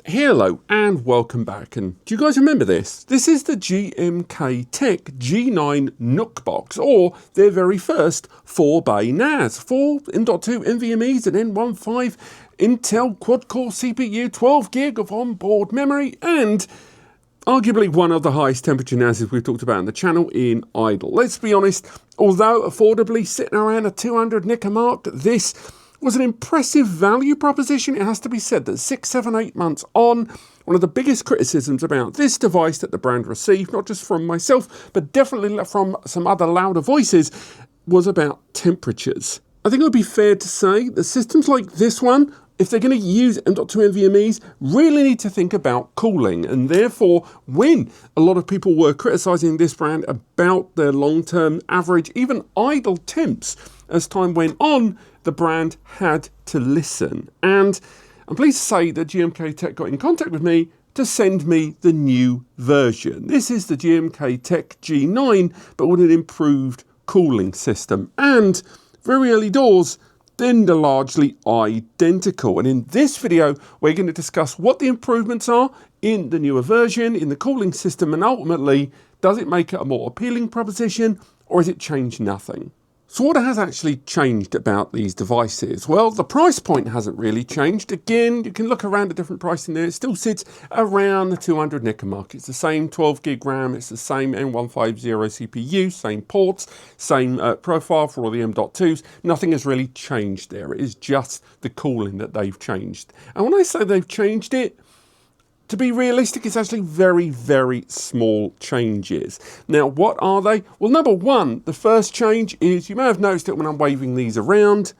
Hello and welcome back, and do you guys remember this? This is the GMKTec G9 NUC box, or their very first 4-bay NAS, 4 M.2 NVMe's and N15 Intel quad-core CPU, 12 gig of onboard memory, and arguably one of the highest temperature NASs we've talked about on the channel in idle. Let's be honest, although affordably sitting around a 200 nicker mark, this was an impressive value proposition. It has to be said that 6, 7, 8 months on, one of the biggest criticisms about this device that the brand received, not just from myself, but definitely from some other louder voices, was about temperatures. I think it would be fair to say that systems like this one, if they're going to use M.2 NVMe's, really need to think about cooling. And therefore, when a lot of people were criticizing this brand about their long-term average, even idle temps, as time went on, the brand had to listen. And I'm pleased to say that GMKTec got in contact with me to send me the new version. This is the GMKTec G9, but with an improved cooling system. And very early doors, they're largely identical. And in this video, we're going to discuss what the improvements are in the newer version, in the cooling system, and ultimately, does it make it a more appealing proposition, or has it changed nothing? So what has actually changed about these devices? Well, the price point hasn't really changed. Again, you can look around at different pricing there. It still sits around the 200 nicker mark. It's the same 12 gig RAM. It's the same N150 CPU, same ports, same profile for all the M.2s. Nothing has really changed there. It is just the cooling that they've changed. And when I say they've changed it, to be realistic, it's actually very, very small changes. Now, what are they? Well, number one, the first change is, you may have noticed it when I'm waving these around,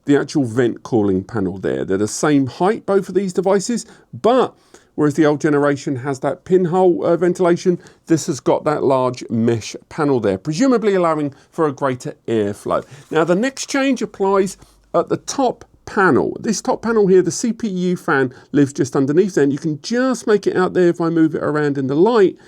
the actual vent cooling panel there. They're the same height, both of these devices, but whereas the old generation has that pinhole ventilation, this has got that large mesh panel there, presumably allowing for a greater airflow. Now, the next change applies at the top panel. This top panel here, the CPU fan lives just underneath there, and you can just make it out there if I move it around in the light,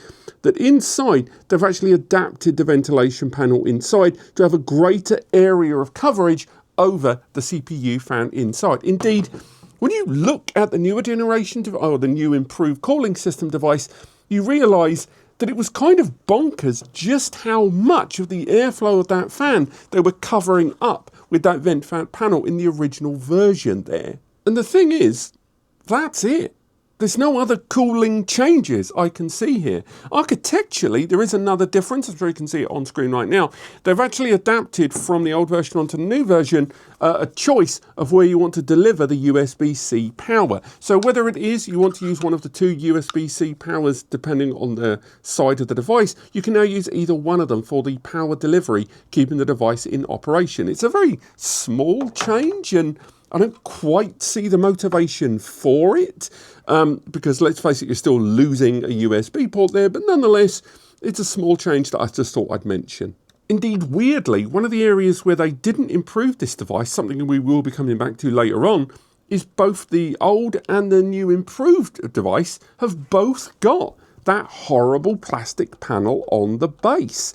that inside they've actually adapted the ventilation panel inside to have a greater area of coverage over the CPU fan inside. Indeed, when you look at the newer generation, or the new improved cooling system device, you realise that it was kind of bonkers just how much of the airflow of that fan they were covering up with that vent fan panel in the original version there. And the thing is, that's it. There's no other cooling changes I can see here. Architecturally, there is another difference, as you can see it on screen right now. They've actually adapted from the old version onto the new version a choice of where you want to deliver the USB-C power. So whether it is you want to use one of the two USB-C powers, depending on the side of the device, you can now use either one of them for the power delivery, keeping the device in operation. It's a very small change, and I don't quite see the motivation for it, because let's face it, you're still losing a USB port there, but nonetheless, it's a small change that I just thought I'd mention. Indeed, weirdly, one of the areas where they didn't improve this device, something we will be coming back to later on, is both the old and the new improved device have both got that horrible plastic panel on the base.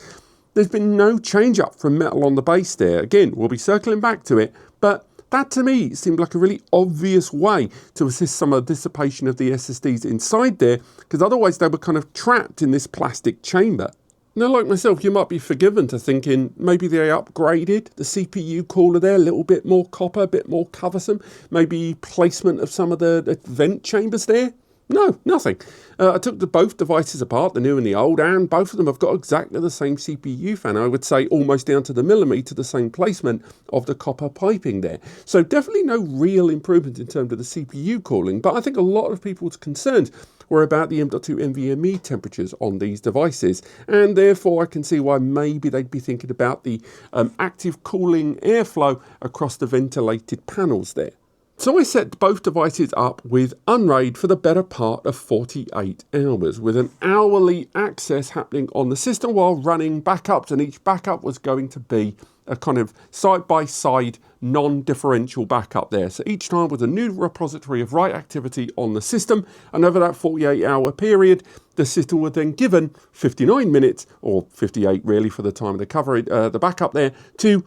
There's been no change up from metal on the base there. Again, we'll be circling back to it, but that to me seemed like a really obvious way to assist some of the dissipation of the SSDs inside there, because otherwise they were kind of trapped in this plastic chamber. Now, like myself, you might be forgiven to thinking maybe they upgraded the CPU cooler there, a little bit more copper, a bit more coversome, maybe placement of some of the vent chambers there. No, nothing. I took both devices apart, the new and the old, and both of them have got exactly the same CPU fan. I would say almost down to the millimetre, the same placement of the copper piping there. So definitely no real improvement in terms of the CPU cooling, but I think a lot of people's concerns were about the M.2 NVMe temperatures on these devices, and therefore I can see why maybe they'd be thinking about the active cooling airflow across the ventilated panels there. So I set both devices up with Unraid for the better part of 48 hours, with an hourly access happening on the system while running backups, and each backup was going to be a kind of side-by-side non-differential backup there. So each time was a new repository of write activity on the system, and over that 48-hour period, the system was then given 59 minutes, or 58 really for the time of the coverage, the backup there, to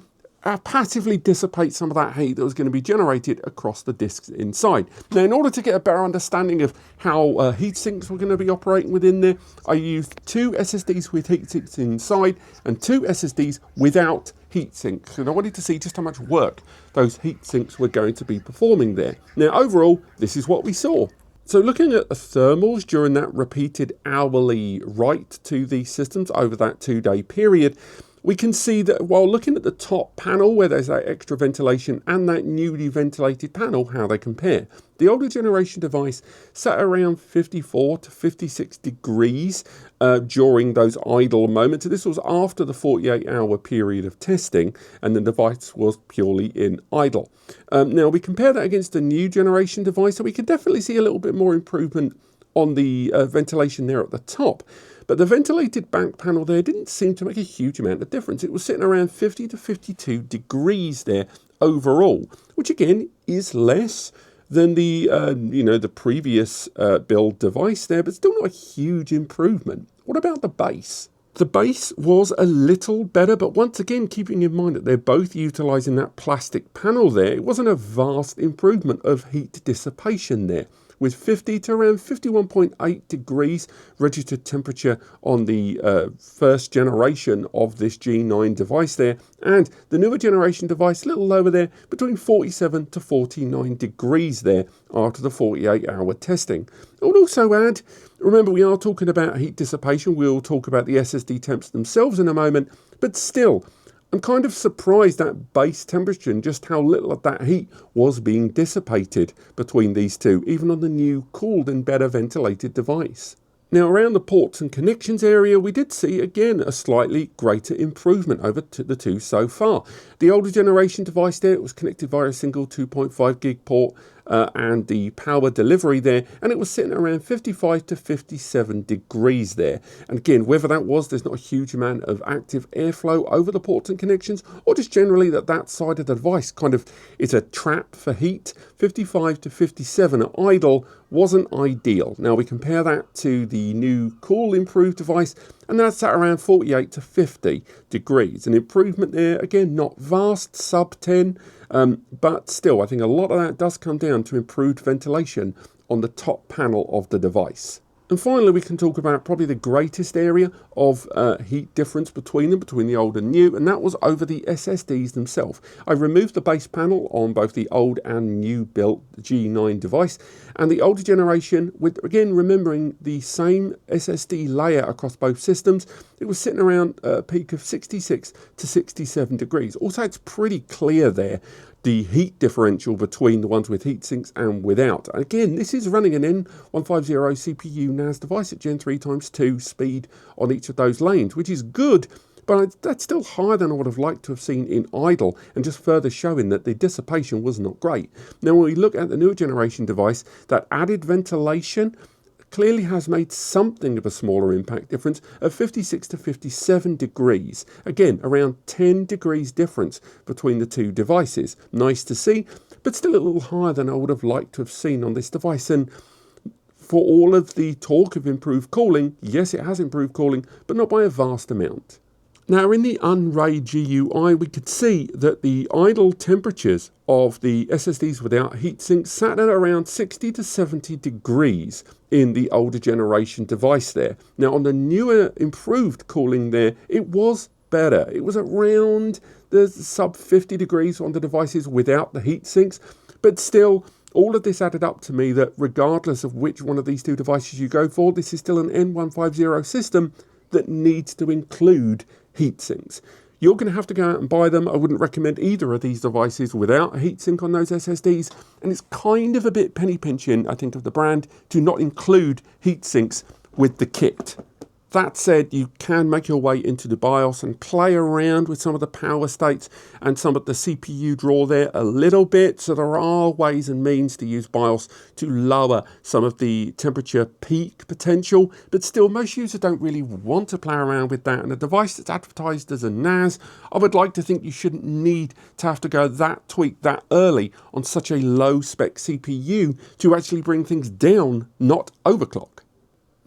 passively dissipate some of that heat that was going to be generated across the disks inside. Now, in order to get a better understanding of how heat sinks were going to be operating within there, I used 2 SSDs with heat sinks inside and 2 SSDs without heat sinks, and I wanted to see just how much work those heat sinks were going to be performing there. Now, overall, this is what we saw. So looking at the thermals during that repeated hourly write to the systems over that 2-day period, we can see that while looking at the top panel where there's that extra ventilation and that newly ventilated panel, how they compare. The older generation device sat around 54 to 56 degrees during those idle moments. This was after the 48-hour period of testing and the device was purely in idle. Now we compare that against the new generation device, so we could definitely see a little bit more improvement on the ventilation there at the top. But the ventilated back panel there didn't seem to make a huge amount of difference. It was sitting around 50 to 52 degrees there overall, which again is less than the the previous build device there, but still not a huge improvement. What about the base? The base was a little better, but once again, keeping in mind that they're both utilising that plastic panel there, it wasn't a vast improvement of heat dissipation there, with 50 to around 51.8 degrees registered temperature on the first generation of this G9 device there, and the newer generation device a little lower there, between 47 to 49 degrees there after the 48-hour testing. I would also add, remember we are talking about heat dissipation, we'll talk about the SSD temps themselves in a moment, but still, I'm kind of surprised at base temperature and just how little of that heat was being dissipated between these two, even on the new cooled and better ventilated device. Now around the ports and connections area, we did see again a slightly greater improvement over the two so far. The older generation device there, it was connected via a single 2.5 gig port and the power delivery there, and it was sitting around 55 to 57 degrees there. And again, whether that was there's not a huge amount of active airflow over the ports and connections, or just generally that side of the device kind of is a trap for heat. 55 to 57 at idle wasn't ideal. Now we compare that to the new cool improved device, and that's at around 48 to 50 degrees. An improvement there, again, not vast, sub 10, but still, I think a lot of that does come down to improved ventilation on the top panel of the device. And finally, we can talk about probably the greatest area of heat difference between them, between the old and new, and that was over the SSDs themselves. I removed the base panel on both the old and new built G9 device, and the older generation, with again remembering the same SSD layer across both systems, it was sitting around a peak of 66 to 67 degrees. Also, it's pretty clear there the heat differential between the ones with heat sinks and without. Again, this is running an N150 CPU NAS device at Gen 3x2 speed on each of those lanes, which is good, but that's still higher than I would have liked to have seen in idle, and just further showing that the dissipation was not great. Now, when we look at the newer generation device, that added ventilation clearly has made something of a smaller impact difference of 56 to 57 degrees. Again, around 10 degrees difference between the two devices. Nice to see, but still a little higher than I would have liked to have seen on this device. And for all of the talk of improved cooling, yes, it has improved cooling, but not by a vast amount. Now, in the Unraid GUI, we could see that the idle temperatures of the SSDs without heatsink sat at around 60 to 70 degrees in the older generation device there. Now, on the newer improved cooling there, it was better. It was around the sub 50 degrees on the devices without the heatsinks, but still, all of this added up to me that regardless of which one of these two devices you go for, this is still an N150 system that needs to include heatsinks. You're going to have to go out and buy them. I wouldn't recommend either of these devices without a heatsink on those SSDs, and it's kind of a bit penny pinching, I think, of the brand to not include heatsinks with the kit. That said, you can make your way into the BIOS and play around with some of the power states and some of the CPU draw there a little bit. So there are ways and means to use BIOS to lower some of the temperature peak potential. But still, most users don't really want to play around with that. And a device that's advertised as a NAS, I would like to think you shouldn't need to have to go that tweak that early on such a low spec CPU to actually bring things down, not overclock.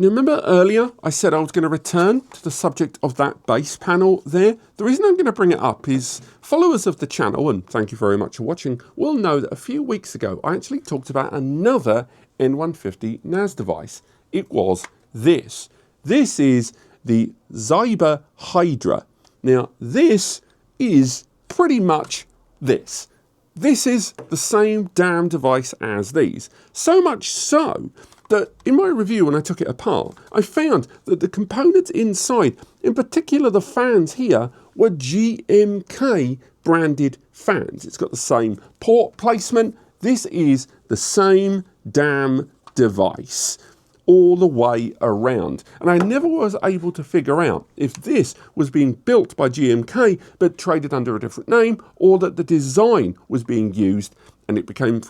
Now remember earlier I said I was going to return to the subject of that base panel there. The reason I'm going to bring it up is followers of the channel, and thank you very much for watching, will know that a few weeks ago I actually talked about another N150 NAS device. It was this. This is the Xyber Hydra. Now this is pretty much this. This is the same damn device as these. So much so that in my review when I took it apart, I found that the components inside, in particular the fans here, were GMK branded fans. It's got the same port placement. This is the same damn device all the way around. And I never was able to figure out if this was being built by GMK but traded under a different name, or that the design was being used and it came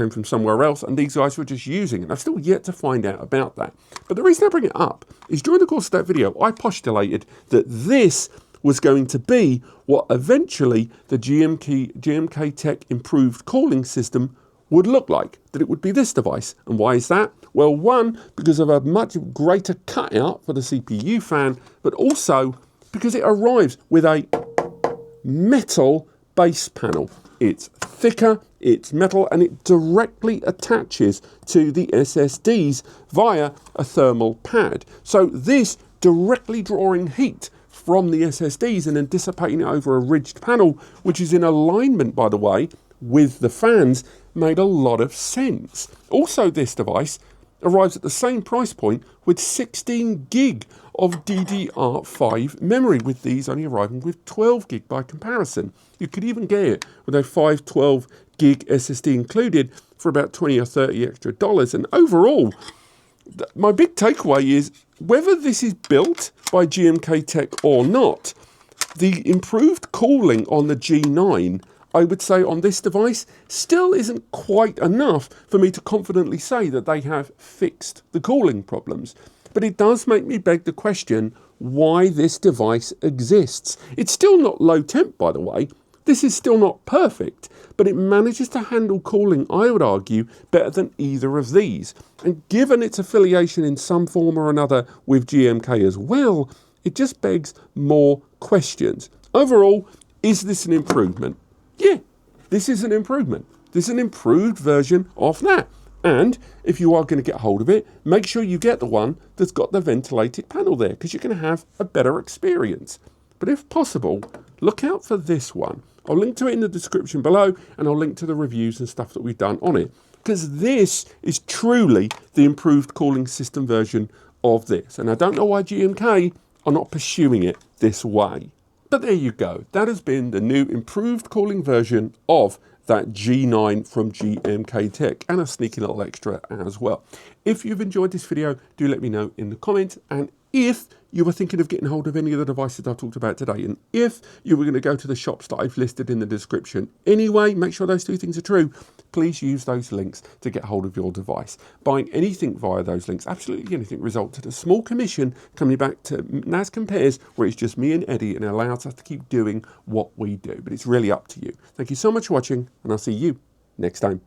from somewhere else and these guys were just using it. I've still yet to find out about that. But the reason I bring it up is during the course of that video, I postulated that this was going to be what eventually the GMKTec improved cooling system would look like, that it would be this device. And why is that? Well, one, because of a much greater cutout for the CPU fan, but also because it arrives with a metal base panel. It's thicker, it's metal, and it directly attaches to the SSDs via a thermal pad. So this directly drawing heat from the SSDs and then dissipating it over a ridged panel, which is in alignment, by the way, with the fans, made a lot of sense. Also, this device arrives at the same price point with 16 gig of DDR5 memory, with these only arriving with 12 gig by comparison. You could even get it with a 512 gig SSD included for about $20 or $30 extra. And overall, my big takeaway is whether this is built by GMKTec or not, the improved cooling on the G9, I would say on this device, still isn't quite enough for me to confidently say that they have fixed the cooling problems. But it does make me beg the question why this device exists. It's still not low temp, by the way. This is still not perfect, but it manages to handle cooling, I would argue, better than either of these. And given its affiliation in some form or another with GMK as well, it just begs more questions. Overall, is this an improvement? Yeah, this is an improvement. This is an improved version of that. And if you are going to get hold of it, make sure you get the one that's got the ventilated panel there, because you're going to have a better experience. But if possible, look out for this one. I'll link to it in the description below, and I'll link to the reviews and stuff that we've done on it, because this is truly the improved cooling system version of this. And I don't know why GMK are not pursuing it this way. But there you go. That has been the new improved cooling version of that G9 from GMKTec, and a sneaky little extra as well. If you've enjoyed this video, do let me know in the comments. And if you were thinking of getting hold of any of the devices I've talked about today, and if you were going to go to the shops that I've listed in the description anyway, make sure those two things are true, please use those links to get hold of your device. Buying anything via those links, absolutely anything, results in a small commission coming back to NAS Compares, where it's just me and Eddie, and it allows us to keep doing what we do. But it's really up to you. Thank you so much for watching, and I'll see you next time.